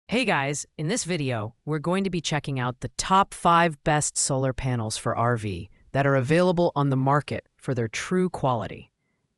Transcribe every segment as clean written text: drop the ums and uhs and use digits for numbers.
Hey guys, in this video, we're going to be checking out the top 5 best solar panels for RV that are available on the market for their true quality.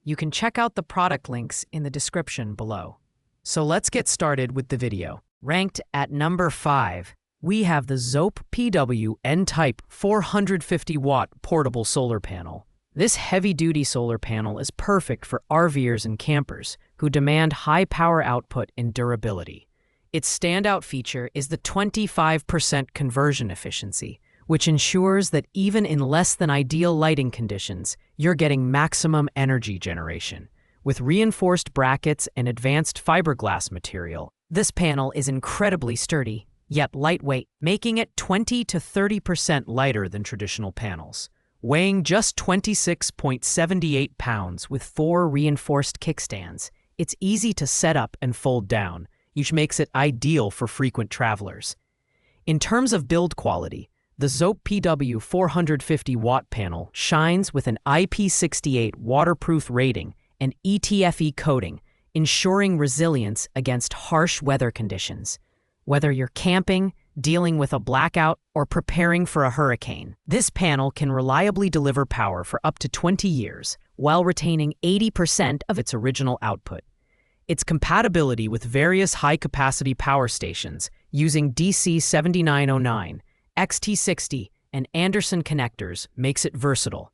You can check out the product links in the description below. So let's get started with the video. Ranked at number 5, we have the Zope PW N-Type 450-watt portable solar panel. This heavy-duty solar panel is perfect for RVers and campers who demand high power output and durability. Its standout feature is the 25% conversion efficiency, which ensures that even in less than ideal lighting conditions, you're getting maximum energy generation. With reinforced brackets and advanced fiberglass material, this panel is incredibly sturdy, yet lightweight, making it 20 to 30% lighter than traditional panels. Weighing just 26.78 pounds with 4 reinforced kickstands, it's easy to set up and fold down, which makes it ideal for frequent travelers. In terms of build quality, the Zope PW 450-watt panel shines with an IP68 waterproof rating and ETFE coating, ensuring resilience against harsh weather conditions. Whether you're camping, dealing with a blackout, or preparing for a hurricane, this panel can reliably deliver power for up to 20 years while retaining 80% of its original output. Its compatibility with various high-capacity power stations using DC 7909, XT60, and Anderson connectors makes it versatile.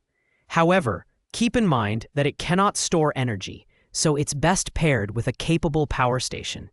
However, keep in mind that it cannot store energy, so it's best paired with a capable power station.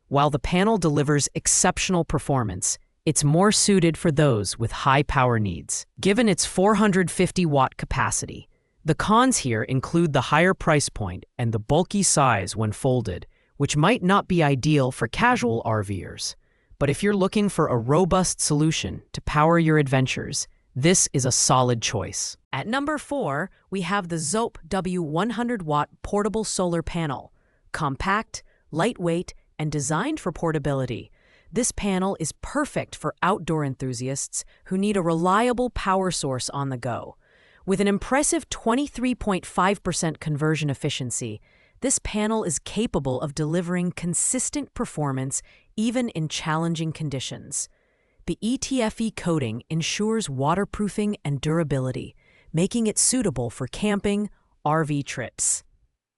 While the panel delivers exceptional performance, it's more suited for those with high power needs. Given its 450-watt capacity, the cons here include the higher price point and the bulky size when folded, which might not be ideal for casual RVers. But if you're looking for a robust solution to power your adventures, this is a solid choice. At number 4, we have the Zope W100-watt portable solar panel. Compact, lightweight, and designed for portability, this panel is perfect for outdoor enthusiasts who need a reliable power source on the go. With an impressive 23.5% conversion efficiency, this panel is capable of delivering consistent performance even in challenging conditions. The ETFE coating ensures waterproofing and durability, making it suitable for camping, RV trips,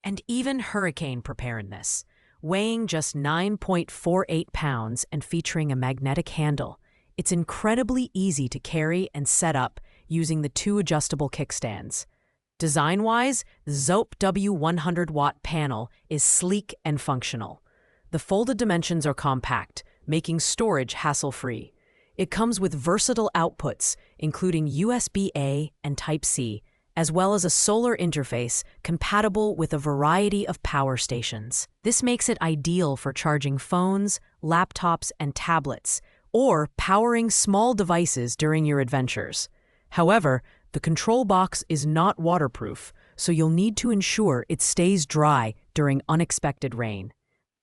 and even hurricane preparedness. Weighing just 9.48 pounds and featuring a magnetic handle, it's incredibly easy to carry and set up using the 2 adjustable kickstands. Design-wise, the Zope W100-watt panel is sleek and functional. The folded dimensions are compact, making storage hassle-free. It comes with versatile outputs, including USB-A and Type-C, as well as a solar interface compatible with a variety of power stations. This makes it ideal for charging phones, laptops, and tablets, or powering small devices during your adventures. However, the control box is not waterproof, so you'll need to ensure it stays dry during unexpected rain.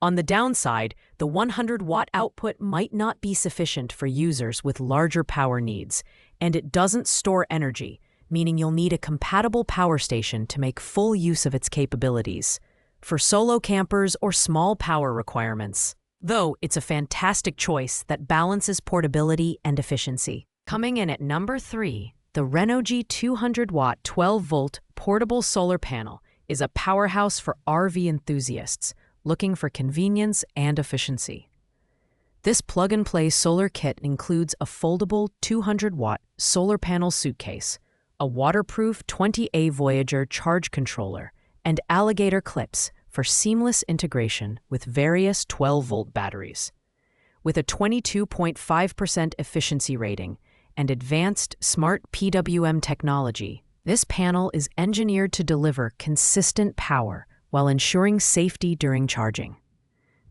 On the downside, the 100-watt output might not be sufficient for users with larger power needs, and it doesn't store energy, meaning you'll need a compatible power station to make full use of its capabilities. For solo campers or small power requirements, though, it's a fantastic choice that balances portability and efficiency. Coming in at number 3, the Renogy 200-watt 12-volt portable solar panel is a powerhouse for RV enthusiasts looking for convenience and efficiency. This plug-and-play solar kit includes a foldable 200-watt solar panel suitcase, a waterproof 20A Voyager charge controller, and alligator clips for seamless integration with various 12-volt batteries. With a 22.5% efficiency rating and advanced smart PWM technology, this panel is engineered to deliver consistent power while ensuring safety during charging.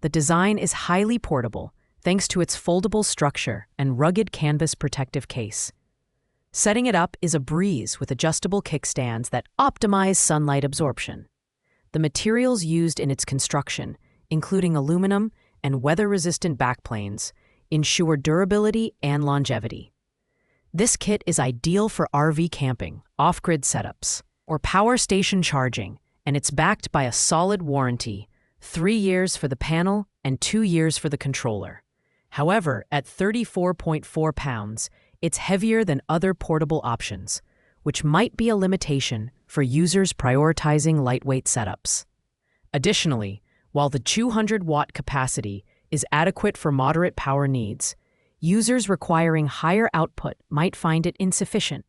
The design is highly portable thanks to its foldable structure and rugged canvas protective case. Setting it up is a breeze with adjustable kickstands that optimize sunlight absorption. The materials used in its construction, including aluminum and weather-resistant backplanes, ensure durability and longevity. This kit is ideal for RV camping, off-grid setups, or power station charging, and it's backed by a solid warranty, 3 years for the panel and 2 years for the controller. However, at 34.4 pounds, it's heavier than other portable options, which might be a limitation for users prioritizing lightweight setups. Additionally, while the 200-watt capacity is adequate for moderate power needs, users requiring higher output might find it insufficient.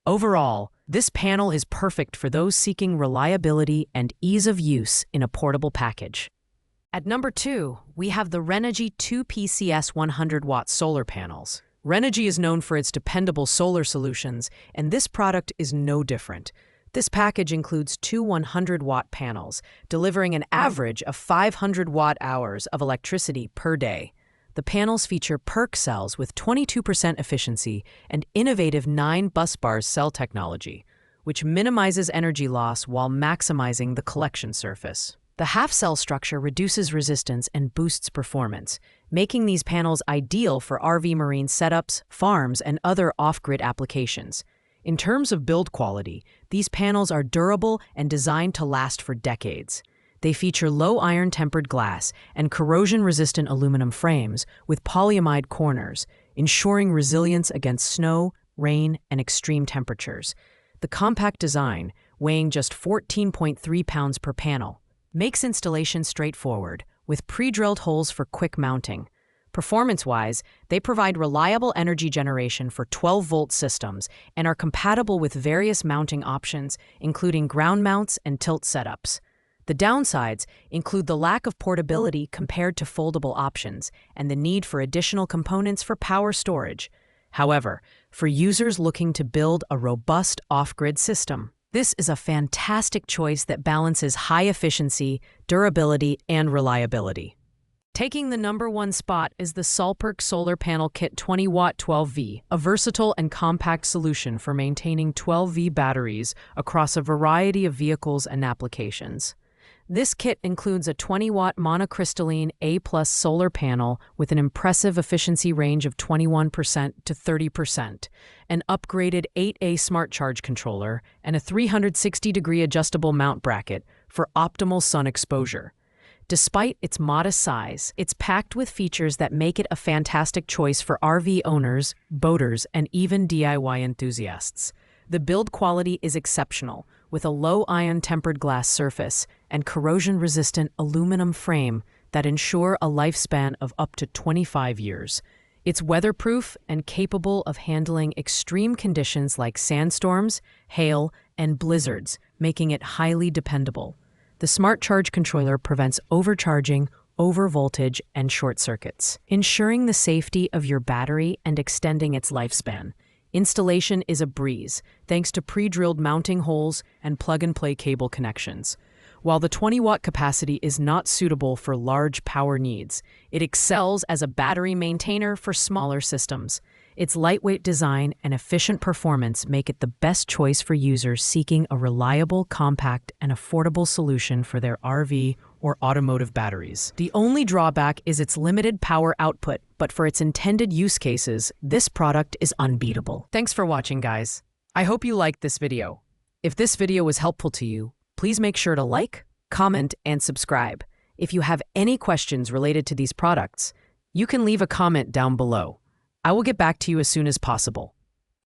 Overall, this panel is perfect for those seeking reliability and ease of use in a portable package. At number 2, we have the Renogy 2PCS 100-watt solar panels. Renogy is known for its dependable solar solutions, and this product is no different. This package includes two 100-watt panels, delivering an average of 500 watt-hours of electricity per day. The panels feature PERC cells with 22% efficiency and innovative 9 busbars cell technology, which minimizes energy loss while maximizing the collection surface. The half-cell structure reduces resistance and boosts performance, making these panels ideal for RV marine setups, farms, and other off-grid applications. In terms of build quality, these panels are durable and designed to last for decades. They feature low iron-tempered glass and corrosion-resistant aluminum frames with polyamide corners, ensuring resilience against snow, rain, and extreme temperatures. The compact design, weighing just 14.3 pounds per panel, makes installation straightforward, with pre-drilled holes for quick mounting. Performance-wise, they provide reliable energy generation for 12-volt systems and are compatible with various mounting options, including ground mounts and tilt setups. The downsides include the lack of portability compared to foldable options and the need for additional components for power storage. However, for users looking to build a robust off-grid system, this is a fantastic choice that balances high efficiency, durability, and reliability. Taking the number 1 spot is the Solperk Solar Panel Kit 20-Watt 12V, a versatile and compact solution for maintaining 12V batteries across a variety of vehicles and applications. This kit includes a 20-watt monocrystalline A+ solar panel with an impressive efficiency range of 21% to 30%, an upgraded 8A smart charge controller, and a 360-degree adjustable mount bracket for optimal sun exposure. Despite its modest size, it's packed with features that make it a fantastic choice for RV owners, boaters, and even DIY enthusiasts. The build quality is exceptional, with a low ion-tempered glass surface and corrosion-resistant aluminum frame that ensure a lifespan of up to 25 years. It's weatherproof and capable of handling extreme conditions like sandstorms, hail, and blizzards, making it highly dependable. The Smart Charge Controller prevents overcharging, overvoltage, and short circuits, ensuring the safety of your battery and extending its lifespan. Installation is a breeze, thanks to pre-drilled mounting holes and plug-and-play cable connections. While the 20-watt capacity is not suitable for large power needs, it excels as a battery maintainer for smaller systems. Its lightweight design and efficient performance make it the best choice for users seeking a reliable, compact, and affordable solution for their RV or automotive batteries. The only drawback is its limited power output, but for its intended use cases, this product is unbeatable. Thanks for watching, guys. I hope you liked this video. If this video was helpful to you, please make sure to like, comment, and subscribe. If you have any questions related to these products, you can leave a comment down below. I will get back to you as soon as possible.